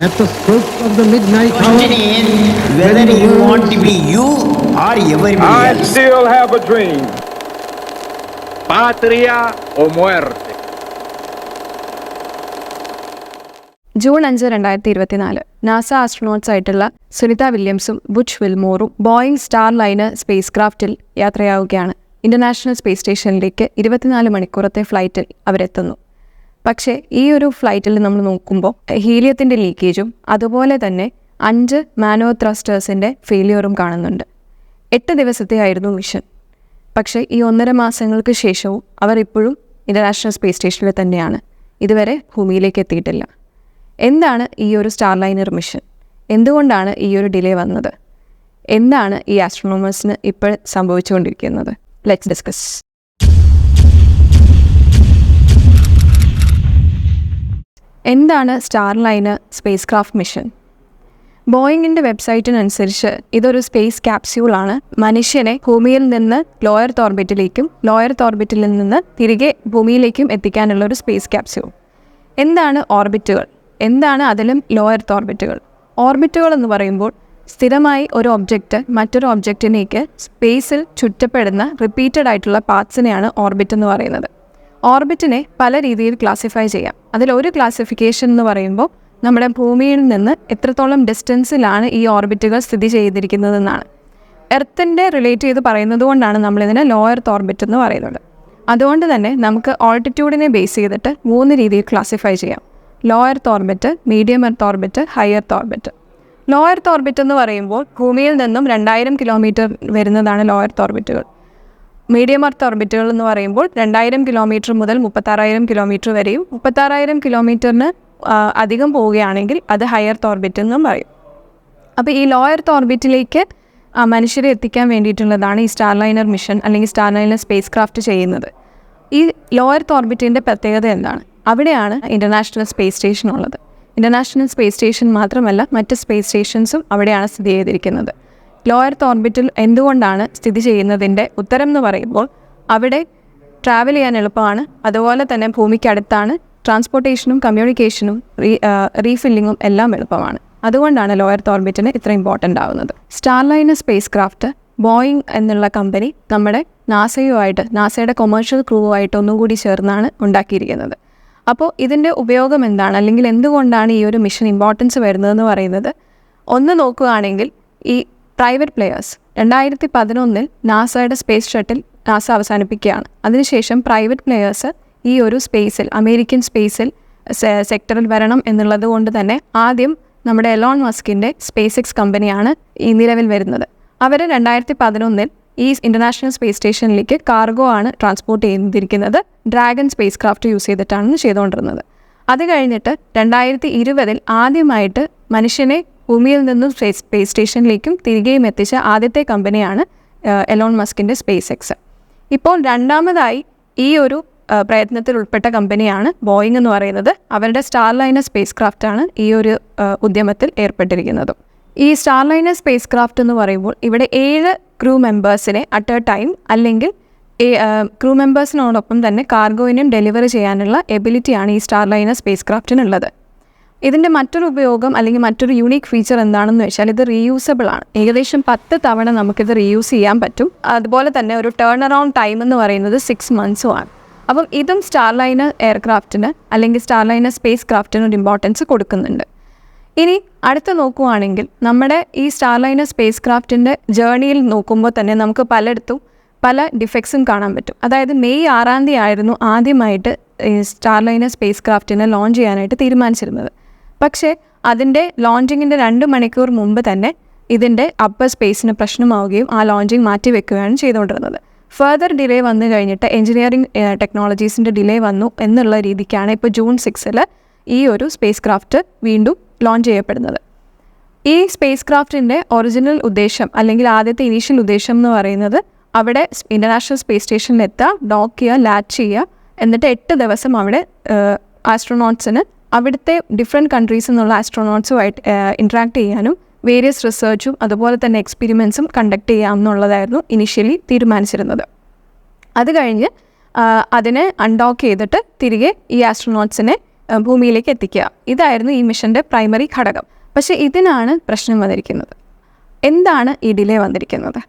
At the stroke of the midnight hour, Question is whether you want to be you or everybody I else. still have a dream. Patria o muerte. June 5, 2024 NASA astronauts ആയിട്ടുള്ള സുനിത വില്യംസും Butch വിൽമോറും Boeing Starliner space ക്രാഫ്റ്റിൽ യാത്രയാവുകയാണ്. International space സ്റ്റേഷനിലേക്ക് 24 മണിക്കൂറത്തെ ഫ്ലൈറ്റിൽ അവരെത്തുന്നു. പക്ഷേ ഈ ഒരു ഫ്ലൈറ്റിൽ നമ്മൾ നോക്കുമ്പോൾ ഹീലിയത്തിൻ്റെ ലീക്കേജും അതുപോലെ തന്നെ 5 മാനോ ത്രസ്റ്റേഴ്സിൻ്റെ ഫെയിലിയറും കാണുന്നുണ്ട്. 8 ദിവസത്തെ ആയിരുന്നു മിഷൻ. പക്ഷേ ഈ 1.5 മാസങ്ങൾക്ക് ശേഷവും അവർ ഇപ്പോഴും ഇന്റർനാഷണൽ സ്പേസ് സ്റ്റേഷനിൽ തന്നെയാണ്. ഇതുവരെ ഭൂമിയിലേക്ക് എത്തിയിട്ടില്ല. എന്താണ് ഈ ഒരു സ്റ്റാർ ലൈനർ മിഷൻ? എന്തുകൊണ്ടാണ് ഈ ഒരു ഡിലേ വന്നത്? എന്താണ് ഈ ആസ്ട്രോണോമേഴ്സിന് ഇപ്പോൾ സംഭവിച്ചുകൊണ്ടിരിക്കുന്നത്? Let's discuss. എന്താണ് Starliner spacecraft mission? ബോയിങ്ങിൻ്റെ വെബ്സൈറ്റിനനുസരിച്ച് ഇതൊരു സ്പേസ് ക്യാപ്സ്യൂളാണ്. മനുഷ്യനെ ഭൂമിയിൽ നിന്ന് ലോയർത്ത് ഓർബിറ്റിലേക്കും ലോയർത്ത് ഓർബിറ്റിൽ നിന്ന് തിരികെ ഭൂമിയിലേക്കും എത്തിക്കാനുള്ള ഒരു സ്പേസ് ക്യാപ്സ്യൂൾ. എന്താണ് ഓർബിറ്റുകൾ? എന്താണ് അതിലും ലോയർത്ത് ഓർബിറ്റുകൾ? ഓർബിറ്റുകൾ എന്ന് പറയുമ്പോൾ സ്ഥിരമായി ഒരു ഒബ്ജക്റ്റ് മറ്റൊരു ഒബ്ജക്റ്റിനേക്ക് സ്പേസിൽ ചുറ്റപ്പെടുന്ന റിപ്പീറ്റഡ് ആയിട്ടുള്ള പാത്സിനെയാണ് ഓർബിറ്റ് എന്ന് പറയുന്നത്. ഓർബിറ്റിനെ പല രീതിയിൽ ക്ലാസിഫൈ ചെയ്യാം. അതിലൊരു ക്ലാസിഫിക്കേഷൻ എന്ന് പറയുമ്പോൾ നമ്മുടെ ഭൂമിയിൽ നിന്ന് എത്രത്തോളം ഡിസ്റ്റൻസിലാണ് ഈ ഓർബിറ്റുകൾ സ്ഥിതി ചെയ്തിരിക്കുന്നതെന്നാണ്. എർത്തിൻ്റെ റിലേറ്റ് ചെയ്ത് പറയുന്നത് കൊണ്ടാണ് നമ്മളിതിനെ ലോയർത്ത് ഓർബിറ്റ് എന്ന് പറയുന്നത്. അതുകൊണ്ട് തന്നെ നമുക്ക് ഓൾട്ടിറ്റ്യൂഡിനെ ബേസ് ചെയ്തിട്ട് 3 രീതിയിൽ ക്ലാസിഫൈ ചെയ്യാം: low earth orbit, medium earth orbit, high earth orbit. Low earth orbit എന്ന് പറയുമ്പോൾ ഭൂമിയിൽ നിന്നും 2000 കിലോമീറ്റർ വരുന്നതാണ് ലോയർത്ത് ഓർബിറ്റുകൾ. മീഡിയം എർത്ത് ഓർബിറ്റുകൾ എന്ന് പറയുമ്പോൾ 2000 കിലോമീറ്റർ മുതൽ 36,000 കിലോമീറ്റർ വരെയും 36,000 കിലോമീറ്ററിന് അധികം പോവുകയാണെങ്കിൽ അത് ഹൈ എർത്ത് ഓർബിറ്റ് എന്നും പറയും. അപ്പോൾ ഈ ലോയർത്ത് ഓർബിറ്റിലേക്ക് മനുഷ്യരെ എത്തിക്കാൻ വേണ്ടിയിട്ടുള്ളതാണ് ഈ സ്റ്റാർ ലൈനർ മിഷൻ അല്ലെങ്കിൽ സ്റ്റാർ ലൈനർ സ്പേസ് ക്രാഫ്റ്റ് ചെയ്യുന്നത്. ഈ ലോയർത്ത് ഓർബിറ്റിൻ്റെ പ്രത്യേകത എന്താണ്? അവിടെയാണ് ഇൻ്റർനാഷണൽ സ്പേസ് സ്റ്റേഷൻ ഉള്ളത്. ഇൻ്റർനാഷണൽ സ്പേസ് സ്റ്റേഷൻ മാത്രമല്ല, മറ്റ് സ്പേസ് സ്റ്റേഷൻസും അവിടെയാണ് സ്ഥിതി ചെയ്തിരിക്കുന്നത്. ലോയർത്ത് ഓർബിറ്റിൽ എന്തുകൊണ്ടാണ് സ്ഥിതി ചെയ്യുന്നതിൻ്റെ ഉത്തരം എന്ന് പറയുമ്പോൾ അവിടെ ട്രാവൽ ചെയ്യാൻ എളുപ്പമാണ്, അതുപോലെ തന്നെ ഭൂമിക്കടുത്താണ്, ട്രാൻസ്പോർട്ടേഷനും കമ്മ്യൂണിക്കേഷനും റീഫില്ലിങ്ങും എല്ലാം എളുപ്പമാണ്. അതുകൊണ്ടാണ് ലോയർത്ത് ഓർബിറ്റിന് ഇത്ര ഇമ്പോർട്ടൻ്റ് ആവുന്നത്. Star liner space craft Boeing എന്നുള്ള കമ്പനി നമ്മുടെ നാസയുടെ കൊമേഴ്ഷ്യൽ ക്രൂവുമായിട്ട് ഒന്നുകൂടി ചേർന്നാണ് ഉണ്ടാക്കിയിരിക്കുന്നത്. അപ്പോൾ ഇതിൻ്റെ ഉപയോഗം എന്താണ്, അല്ലെങ്കിൽ എന്തുകൊണ്ടാണ് ഈ ഒരു മിഷൻ ഇമ്പോർട്ടൻസ് വരുന്നതെന്ന് പറയുന്നത്, ഒന്ന് നോക്കുകയാണെങ്കിൽ ഈ പ്രൈവറ്റ് പ്ലെയേഴ്സ് 2011 നാസയുടെ സ്പേസ് ഷട്ടിൽ നാസ അവസാനിപ്പിക്കുകയാണ്. അതിനുശേഷം പ്രൈവറ്റ് പ്ലെയേഴ്സ് ഈ ഒരു സ്പേസിൽ, അമേരിക്കൻ സ്പേസിൽ സെക്ടറിൽ വരണം എന്നുള്ളത് കൊണ്ട് തന്നെ ആദ്യം നമ്മുടെ എലോൺ മസ്കിൻ്റെ സ്പേസ് എക്സ് കമ്പനിയാണ് ഈ നിലവിൽ വരുന്നത്. അവർ 2011 ഈ ഇൻ്റർനാഷണൽ സ്പേസ് സ്റ്റേഷനിലേക്ക് കാർഗോ ആണ് ട്രാൻസ്പോർട്ട് ചെയ്തിരിക്കുന്നത്. ഡ്രാഗൺ സ്പേസ് ക്രാഫ്റ്റ് യൂസ് ചെയ്തിട്ടാണ് ചെയ്തുകൊണ്ടിരുന്നത്. അത് കഴിഞ്ഞിട്ട് 2020 ആദ്യമായിട്ട് മനുഷ്യനെ ഭൂമിയിൽ നിന്നും സ്പേസ് സ്റ്റേഷനിലേക്കും തിരികെയും എത്തിച്ച ആദ്യത്തെ കമ്പനിയാണ് എലോൺ മസ്കിൻ്റെ സ്പേസ് എക്സ്. ഇപ്പോൾ രണ്ടാമതായി ഈ ഒരു പ്രയത്നത്തിൽ ഉൾപ്പെട്ട കമ്പനിയാണ് ബോയിങ് എന്ന് പറയുന്നത്. അവരുടെ സ്റ്റാർ ലൈനർ സ്പേസ് ക്രാഫ്റ്റാണ് ഈ ഒരു ഉദ്യമത്തിൽ ഏർപ്പെട്ടിരിക്കുന്നത്. ഈ സ്റ്റാർ ലൈനർ സ്പേസ് ക്രാഫ്റ്റ് എന്ന് പറയുമ്പോൾ ഇവിടെ 7 ക്രൂ മെമ്പേഴ്സിനെ അറ്റ് എ ടൈം, അല്ലെങ്കിൽ ക്രൂ മെമ്പേഴ്സിനോടൊപ്പം തന്നെ കാർഗോയിനും ഡെലിവറി ചെയ്യാനുള്ള എബിലിറ്റിയാണ് ഈ സ്റ്റാർ ലൈനർ സ്പേസ് ക്രാഫ്റ്റിനുള്ളത്. ഇതിൻ്റെ മറ്റൊരു ഉപയോഗം അല്ലെങ്കിൽ മറ്റൊരു യൂണീക്ക് ഫീച്ചർ എന്താണെന്ന് വെച്ചാൽ ഇത് റീയൂസബിൾ ആണ്. ഏകദേശം 10 തവണ നമുക്കിത് റീയൂസ് ചെയ്യാൻ പറ്റും. അതുപോലെ തന്നെ ഒരു ടേൺ അറൗണ്ട് ടൈം എന്ന് പറയുന്നത് 6 months ആണ്. അപ്പം ഇതും സ്റ്റാർ ലൈനർ എയർക്രാഫ്റ്റിന് അല്ലെങ്കിൽ സ്റ്റാർ ലൈനർ സ്പേസ് ക്രാഫ്റ്റിന് ഒരു ഇമ്പോർട്ടൻസ് കൊടുക്കുന്നുണ്ട്. ഇനി അടുത്ത് നോക്കുകയാണെങ്കിൽ നമ്മുടെ ഈ സ്റ്റാർ ലൈനർ സ്പേസ് ക്രാഫ്റ്റിൻ്റെ ജേർണിയിൽ നോക്കുമ്പോൾ തന്നെ നമുക്ക് പലയിടത്തും പല ഡിഫക്ട്സും കാണാൻ പറ്റും. അതായത് മെയ് 6 ആയിരുന്നു ആദ്യമായിട്ട് സ്റ്റാർ ലൈനർ സ്പേസ് ക്രാഫ്റ്റിനെ ലോഞ്ച് ചെയ്യാനായിട്ട് തീരുമാനിച്ചിരുന്നത്. പക്ഷേ അതിൻ്റെ ലോഞ്ചിങ്ങിൻ്റെ 2 മണിക്കൂർ മുമ്പ് തന്നെ ഇതിൻ്റെ അപ്പർ സ്പേസിന് പ്രശ്നമാവുകയും ആ ലോഞ്ചിങ് മാറ്റിവെക്കുകയാണ് ചെയ്തുകൊണ്ടിരുന്നത്. ഫർദർ ഡിലേ വന്നു കഴിഞ്ഞിട്ട് എഞ്ചിനീയറിംഗ് ടെക്നോളജീസിൻ്റെ ഡിലേ വന്നു എന്നുള്ള രീതിക്കാണ് ഇപ്പോൾ ജൂൺ 6 ഈ ഒരു സ്പേസ് ക്രാഫ്റ്റ് വീണ്ടും ലോഞ്ച് ചെയ്യപ്പെടുന്നത്. ഈ സ്പേസ് ക്രാഫ്റ്റിൻ്റെ ഒറിജിനൽ ഉദ്ദേശം അല്ലെങ്കിൽ ആദ്യത്തെ ഇനീഷ്യൽ ഉദ്ദേശം എന്ന് പറയുന്നത് അവിടെ ഇൻ്റർനാഷണൽ സ്പേസ് സ്റ്റേഷനിൽ എത്തുക, ഡോക്ക് ചെയ്യുക, ലാച്ച് ചെയ്യുക, എന്നിട്ട് 8 ദിവസം അവിടെ ആസ്ട്രോനോട്ട്സിന് അവിടുത്തെ ഡിഫറെൻറ്റ് കൺട്രീസിൽ നിന്നുള്ള ആസ്ട്രോനോട്ട്സുമായിട്ട് ഇൻട്രാക്ട് ചെയ്യാനും വേരിയസ് റിസർച്ചും അതുപോലെ തന്നെ എക്സ്പെരിമെൻസും കണ്ടക്ട് ചെയ്യാമെന്നുള്ളതായിരുന്നു ഇനിഷ്യലി തീരുമാനിച്ചിരുന്നത്. അത് കഴിഞ്ഞ് അതിനെ അൺഡോക്ക് ചെയ്തിട്ട് തിരികെ ഈ ആസ്ട്രോനോട്ട്സിനെ ഭൂമിയിലേക്ക് എത്തിക്കുക. ഇതായിരുന്നു ഈ മിഷൻ്റെ പ്രൈമറി ഘടകം. പക്ഷേ ഇതിനാണ് പ്രശ്നം വന്നിരിക്കുന്നത്. എന്താണ് ഈ ഡിലേ വന്നിരിക്കുന്നത്?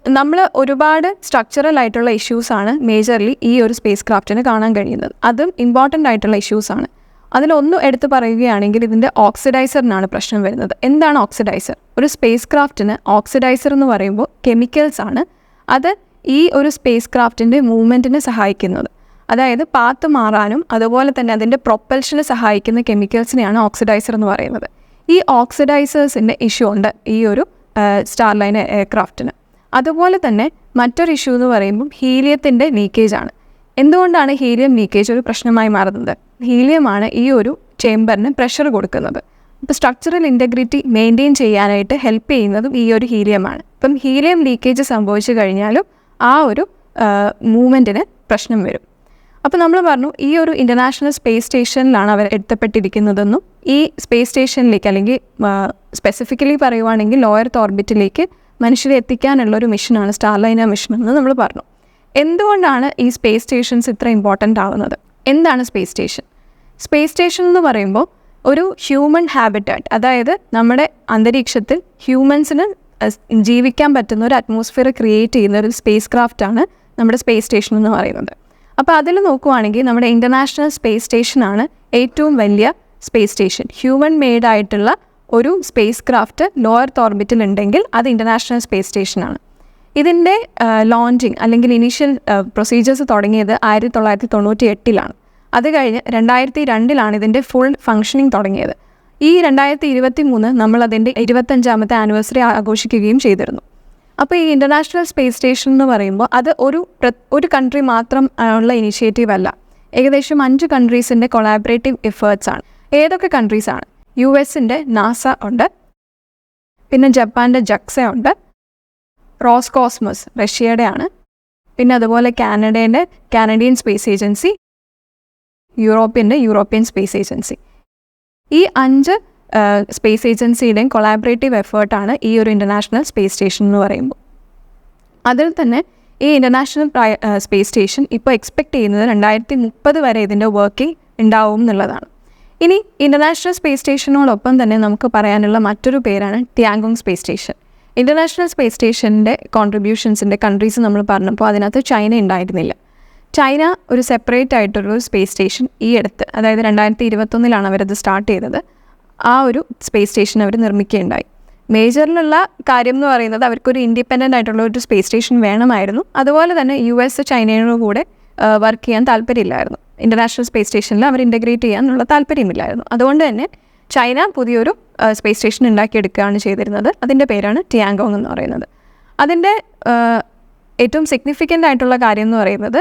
നമ്മൾ ഒരുപാട് സ്ട്രക്ചറൽ ആയിട്ടുള്ള ഇഷ്യൂസാണ് മേജർലി ഈ ഒരു സ്പേസ് ക്രാഫ്റ്റിന് കാണാൻ കഴിയുന്നത്. അതും ഇമ്പോർട്ടൻ്റ് ആയിട്ടുള്ള ഇഷ്യൂസാണ്. അതിലൊന്നും എടുത്തു പറയുകയാണെങ്കിൽ ഇതിൻ്റെ ഓക്സിഡൈസറിനാണ് പ്രശ്നം വരുന്നത്. എന്താണ് ഓക്സിഡൈസർ? ഒരു സ്പേസ് ക്രാഫ്റ്റിന് ഓക്സിഡൈസർ എന്ന് പറയുമ്പോൾ കെമിക്കൽസ് ആണ്. അത് ഈ ഒരു സ്പേസ് ക്രാഫ്റ്റിൻ്റെ മൂവ്മെൻറ്റിനെ സഹായിക്കുന്നത്. അതായത് പാത്ത് മാറാനും അതുപോലെ തന്നെ അതിൻ്റെ പ്രൊപ്പൽഷന് സഹായിക്കുന്ന കെമിക്കൽസിനെയാണ് ഓക്സിഡൈസർ എന്ന് പറയുന്നത്. ഈ ഓക്സിഡൈസേഴ്സിൻ്റെ ഇഷ്യൂ ഉണ്ട് ഈ ഒരു സ്റ്റാർലൈൻ എയർക്രാഫ്റ്റിന്. അതുപോലെ തന്നെ മറ്റൊരു ഇഷ്യൂ എന്ന് പറയുമ്പോൾ ഹീലിയത്തിൻ്റെ ലീക്കേജ് ആണ്. എന്തുകൊണ്ടാണ് ഹീലിയം ലീക്കേജ് ഒരു പ്രശ്നമായി മാറുന്നത്? ഹീലിയമാണ് ഈ ഒരു ചേംബറിന് പ്രഷർ കൊടുക്കുന്നത്. ഇപ്പോൾ സ്ട്രക്ചറൽ ഇൻറ്റഗ്രിറ്റി മെയിൻറ്റെയിൻ ചെയ്യാനായിട്ട് ഹെൽപ്പ് ചെയ്യുന്നതും ഈ ഒരു ഹീലിയമാണ്. ഇപ്പം ഹീലിയം ലീക്കേജ് സംഭവിച്ചു കഴിഞ്ഞാലും ആ ഒരു മൂവ്മെൻറ്റിന് പ്രശ്നം വരും. അപ്പോൾ നമ്മൾ പറഞ്ഞു ഈ ഒരു ഇൻ്റർനാഷണൽ സ്പേസ് സ്റ്റേഷനിലാണ് അവർ എത്തപ്പെട്ടിരിക്കുന്നതെന്നും ഈ സ്പേസ് സ്റ്റേഷനിലേക്ക് അല്ലെങ്കിൽ സ്പെസിഫിക്കലി പറയുവാണെങ്കിൽ ലോ എർത്ത് ഓർബിറ്റിലേക്ക് മനുഷ്യരെ എത്തിക്കാനുള്ളൊരു മിഷനാണ് സ്റ്റാർലൈനർ മിഷൻ എന്ന് നമ്മൾ പറഞ്ഞു. എന്തുകൊണ്ടാണ് ഈ സ്പേസ് സ്റ്റേഷൻസ് ഇത്ര ഇമ്പോർട്ടൻ്റ് ആവുന്നത്? എന്താണ് സ്പേസ് സ്റ്റേഷൻ? സ്പേസ് സ്റ്റേഷൻ എന്ന് പറയുമ്പോൾ ഒരു ഹ്യൂമൻ ഹാബിറ്റാറ്റ്, അതായത് നമ്മുടെ അന്തരീക്ഷത്തിൽ ഹ്യൂമൻസിന് ജീവിക്കാൻ പറ്റുന്ന ഒരു അറ്റ്മോസ്ഫിയർ ക്രിയേറ്റ് ചെയ്യുന്ന ഒരു സ്പേസ് ക്രാഫ്റ്റാണ് നമ്മുടെ സ്പേസ് സ്റ്റേഷൻ എന്ന് പറയുന്നത്. അപ്പോൾ അതിൽ നോക്കുവാണെങ്കിൽ നമ്മുടെ ഇൻ്റർനാഷണൽ സ്പേസ് സ്റ്റേഷനാണ് ഏറ്റവും വലിയ സ്പേസ് സ്റ്റേഷൻ. ഹ്യൂമൻ മെയ്ഡ് ആയിട്ടുള്ള ഒരു സ്പേസ് ക്രാഫ്റ്റ് ലോ എർത്ത് ഓർബിറ്റിൽ ഉണ്ടെങ്കിൽ അത് ഇൻ്റർനാഷണൽ സ്പേസ് സ്റ്റേഷനാണ്. ഇതിൻ്റെ ലോഞ്ചിങ് അല്ലെങ്കിൽ ഇനീഷ്യൽ പ്രൊസീജിയേഴ്സ് തുടങ്ങിയത് 1998 അത് കഴിഞ്ഞ് 2002 ഇതിൻ്റെ ഫുൾ ഫങ്ഷനിങ് തുടങ്ങിയത്. ഈ 2023 നമ്മളതിൻ്റെ 25ാമത്തെ ആനിവേഴ്സറി ആഘോഷിക്കുകയും ചെയ്തിരുന്നു. അപ്പോൾ ഈ ഇൻ്റർനാഷണൽ സ്പേസ് സ്റ്റേഷൻ എന്ന് പറയുമ്പോൾ അത് ഒരു കൺട്രി മാത്രം ഉള്ള ഇനിഷ്യേറ്റീവ് അല്ല. ഏകദേശം 5 കൺട്രീസിൻ്റെ കൊളാബറേറ്റീവ് എഫേർട്സ് ആണ്. ഏതൊക്കെ കൺട്രീസാണ്? US-ൻ്റെ നാസ ഉണ്ട്, പിന്നെ ജപ്പാൻ്റെ ജക്സ ഉണ്ട്, റോസ്കോസ്മോസ് റഷ്യയുടെ ആണ്, പിന്നെ അതുപോലെ Canadian space agency, European space agency. ഈ 5 സ്പേസ് ഏജൻസിയുടെയും കൊളാബറേറ്റീവ് എഫേർട്ടാണ് ഈ ഒരു ഇൻ്റർനാഷണൽ സ്പേസ് സ്റ്റേഷൻ എന്ന് പറയുമ്പോൾ. അതിൽ തന്നെ ഈ ഇൻ്റർനാഷണൽ സ്പേസ് സ്റ്റേഷൻ ഇപ്പോൾ എക്സ്പെക്റ്റ് ചെയ്യുന്നത് 2030 വരെ ഇതിൻ്റെ വർക്കിംഗ് ഉണ്ടാവും എന്നുള്ളതാണ്. ഇനി ഇൻ്റർനാഷണൽ സ്പേസ് സ്റ്റേഷനോടൊപ്പം തന്നെ നമുക്ക് പറയാനുള്ള മറ്റൊരു പേരാണ് Tiangong space station. International space സ്റ്റേഷൻ്റെ കോൺട്രിബ്യൂഷൻസിൻ്റെ കൺട്രീസ് നമ്മൾ പറഞ്ഞപ്പോൾ അതിനകത്ത് ചൈന ഉണ്ടായിരുന്നില്ല. ചൈന ഒരു സെപ്പറേറ്റ് ആയിട്ടൊരു സ്പേസ് സ്റ്റേഷൻ ഈ അടുത്ത്, അതായത് 2021 അവരത് സ്റ്റാർട്ട് ചെയ്തത്. ആ ഒരു സ്പേസ് സ്റ്റേഷൻ അവർ നിർമ്മിക്കുകയുണ്ടായി. മേജറിലുള്ള കാര്യം എന്ന് പറയുന്നത് അവർക്കൊരു ഇൻഡിപെൻഡൻ്റ് ആയിട്ടുള്ള ഒരു സ്പേസ് സ്റ്റേഷൻ വേണമായിരുന്നു. അതുപോലെ തന്നെ US ചൈനയോട് കൂടെ വർക്ക് ചെയ്യാൻ താല്പര്യമില്ലായിരുന്നു. ഇൻ്റർനാഷണൽ സ്പേസ് സ്റ്റേഷനിൽ അവർ ഇൻ്റഗ്രേറ്റ് ചെയ്യാനുള്ള താല്പര്യമില്ലായിരുന്നു. അതുകൊണ്ട് തന്നെ ചൈന പുതിയൊരു സ്പേസ് സ്റ്റേഷൻ ഉണ്ടാക്കിയെടുക്കുകയാണ് ചെയ്തിരുന്നത്. അതിൻ്റെ പേരാണ് ടിയാങ്കോങ് എന്ന് പറയുന്നത്. അതിൻ്റെ ഏറ്റവും സിഗ്നിഫിക്കൻ്റ് ആയിട്ടുള്ള കാര്യം എന്ന് പറയുന്നത്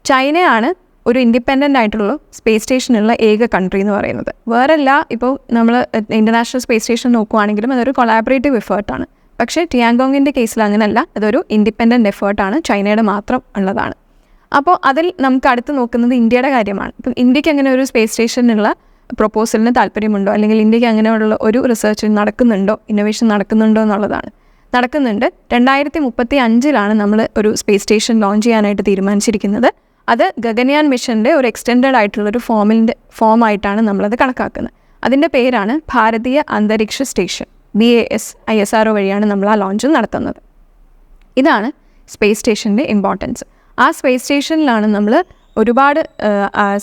ചൈനയാണ് ഒരു ഇൻഡിപെൻഡൻ്റ് ആയിട്ടുള്ള സ്പേസ് സ്റ്റേഷനുള്ള ഏക കൺട്രി എന്ന് പറയുന്നത്. വേറെല്ല, ഇപ്പോൾ നമ്മൾ ഇൻ്റർനാഷണൽ സ്പേസ് സ്റ്റേഷൻ നോക്കുവാണെങ്കിലും അതൊരു കൊളാബറേറ്റീവ് എഫേർട്ടാണ്. പക്ഷേ ടിയാങ്കോങ്ങിൻ്റെ കേസിൽ അങ്ങനെയല്ല, അതൊരു ഇൻഡിപെൻഡൻ്റ് എഫേർട്ടാണ്, ചൈനയുടെ മാത്രം ഉള്ളതാണ്. അപ്പോൾ അതിൽ നമുക്ക് അടുത്ത് നോക്കുന്നത് ഇന്ത്യയുടെ കാര്യമാണ്. ഇപ്പം ഇന്ത്യക്ക് അങ്ങനെ ഒരു സ്പേസ് സ്റ്റേഷനുള്ള പ്രൊപ്പോസലിന് താല്പര്യമുണ്ടോ, അല്ലെങ്കിൽ ഇന്ത്യക്ക് അങ്ങനെയുള്ള ഒരു റിസർച്ച് നടക്കുന്നുണ്ടോ, ഇന്നോവേഷൻ നടക്കുന്നുണ്ടോ എന്നുള്ളതാണ്. നടക്കുന്നുണ്ട്. 2035 നമ്മൾ ഒരു സ്പേസ് സ്റ്റേഷൻ ലോഞ്ച് ചെയ്യാനായിട്ട് തീരുമാനിച്ചിരിക്കുന്നത്. അത് ഗഗൻയാൻ മിഷൻ്റെ ഒരു എക്സ്റ്റെൻഡഡ് ആയിട്ടുള്ളൊരു ഫോമായിട്ടാണ് നമ്മളത് കണക്കാക്കുന്നത്. അതിൻ്റെ പേരാണ് ഭാരതീയ അന്തരീക്ഷ സ്റ്റേഷൻ, BAS ISRO വഴിയാണ് നമ്മൾ ആ ലോഞ്ച് നടത്തുന്നത്. ഇതാണ് സ്പേസ് സ്റ്റേഷൻ്റെ ഇമ്പോർട്ടൻസ്. ആ സ്പേസ് സ്റ്റേഷനിലാണ് നമ്മൾ ഒരുപാട്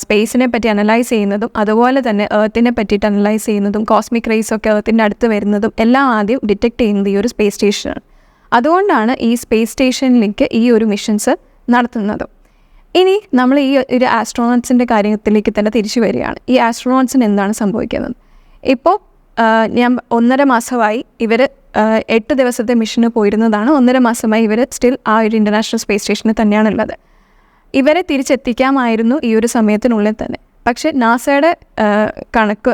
സ്പേസിനെ പറ്റി അനലൈസ് ചെയ്യുന്നതും അതുപോലെ തന്നെ എർത്തിനെ പറ്റിയിട്ട് അനലൈസ് ചെയ്യുന്നതും കോസ്മിക് റേസൊക്കെ എർത്തിൻ്റെ അടുത്ത് വരുന്നതും എല്ലാം ആദ്യം ഡിറ്റക്ട് ചെയ്യുന്നത് ഈ ഒരു സ്പേസ് സ്റ്റേഷനാണ്. അതുകൊണ്ടാണ് ഈ സ്പേസ് സ്റ്റേഷനിലേക്ക് ഈ ഒരു മിഷൻസ് നടത്തുന്നതും. ഇനി നമ്മൾ ഈ ഒരു ആസ്ട്രോണോട്സിൻ്റെ കാര്യത്തിലേക്ക് തന്നെ തിരിച്ചു വരികയാണ്. ഈ ആസ്ട്രോണോട്സിന് എന്താണ് സംഭവിക്കുന്നത്? ഇപ്പോൾ ഞാൻ 1.5 മാസമായി ഇവർ 8 ദിവസത്തെ മിഷന് പോയിരുന്നതാണ്. 1.5 മാസമായി ഇവർ സ്റ്റിൽ ആ ഒരു ഇൻ്റർനാഷണൽ സ്പേസ് സ്റ്റേഷനിൽ തന്നെയാണുള്ളത്. ഇവരെ തിരിച്ചെത്തിക്കാമായിരുന്നു ഈ ഒരു സമയത്തിനുള്ളിൽ തന്നെ. പക്ഷേ നാസയുടെ കണക്ക്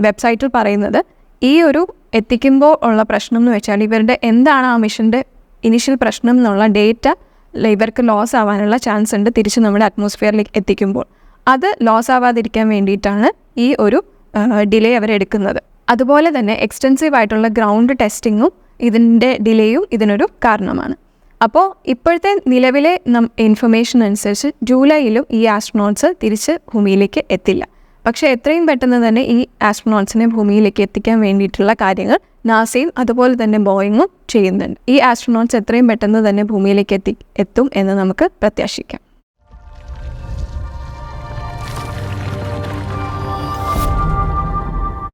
വെബ്സൈറ്റിൽ പറയുന്നത് ഈ ഒരു എത്തിക്കുമ്പോൾ ഉള്ള പ്രശ്നം എന്ന് വെച്ചാൽ ഇവരുടെ എന്താണ് ആ മിഷൻ്റെ ഇനീഷ്യൽ പ്രശ്നം എന്നുള്ള ഡേറ്റ ഇവർക്ക് ലോസ് ആവാനുള്ള ചാൻസ് ഉണ്ട് തിരിച്ച് നമ്മുടെ അറ്റ്മോസ്ഫിയറിലേക്ക് എത്തിക്കുമ്പോൾ. അത് ലോസ് ആവാതിരിക്കാൻ വേണ്ടിയിട്ടാണ് ഈ ഒരു ഡിലേ അവരെടുക്കുന്നത്. അതുപോലെ തന്നെ എക്സ്റ്റെൻസീവ് ആയിട്ടുള്ള ഗ്രൗണ്ട് ടെസ്റ്റിങ്ങും ഇതിൻ്റെ ഡിലേയും ഇതിനൊരു കാരണമാണ്. അപ്പോൾ ഇപ്പോഴത്തെ നിലവിലെ ഇൻഫർമേഷൻ അനുസരിച്ച് ജൂലൈയിലും ഈ ആസ്ട്രോണോട്സ് തിരിച്ച് ഭൂമിയിലേക്ക് എത്തില്ല. പക്ഷേ എത്രയും പെട്ടെന്ന് തന്നെ ഈ ആസ്ട്രോനോട്ട്സിനെ ഭൂമിയിലേക്ക് എത്തിക്കാൻ വേണ്ടിയിട്ടുള്ള കാര്യങ്ങൾ നാസയും അതുപോലെ തന്നെ ബോയിങ്ങും ചെയ്യുന്നുണ്ട്. ഈ ആസ്ട്രോനോട്ട്സ് എത്രയും പെട്ടെന്ന് തന്നെ ഭൂമിയിലേക്ക് എത്തും എന്ന് നമുക്ക് പ്രത്യാശിക്കാം.